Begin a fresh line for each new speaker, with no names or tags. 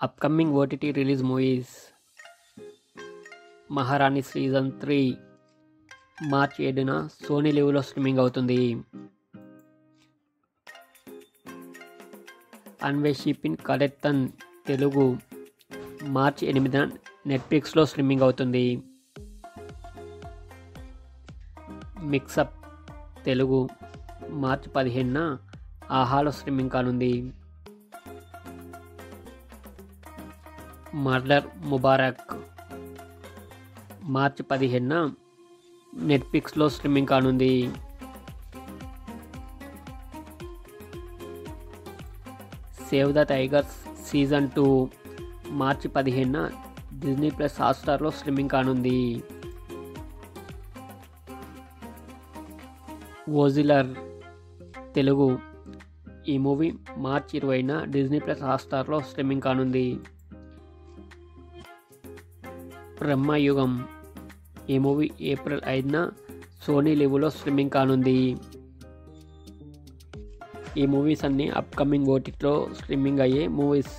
Upcoming OTT release movies. మహారాణి season 3 మార్చి 7న Sony లివ్లో streaming అవుతుంది. అన్వేషిపిన్ కలెత్తన్ తెలుగు మార్చి 8న నెట్ఫ్లిక్స్లో స్ట్రీమింగ్ అవుతుంది. మిక్సప్ తెలుగు మార్చి 15న ఆహాలో స్ట్రీమింగ్ కానుంది. మర్డర్ ముబారక్ మార్చి 15న నెట్ఫ్లిక్స్లో స్ట్రీమింగ్ కానుంది. Save the tigers season 2 March 15న డిజ్నీ ప్లస్ హాట్స్టార్లో స్ట్రీమింగ్ కానుంది. ఓజిలర్ తెలుగు ఈ మూవీ మార్చి 20న డిజ్నీ ప్లస్ హాట్స్టార్లో స్ట్రీమింగ్ కానుంది. బ్రహ్మయుగం ఈ మూవీ ఏప్రిల్ 5న సోనీ లివ్లో స్ట్రీమింగ్ కానుంది. ఈ మూవీస్ అన్నీ అప్కమింగ్ ఓటీటీలో స్ట్రీమింగ్ అయ్యే మూవీస్.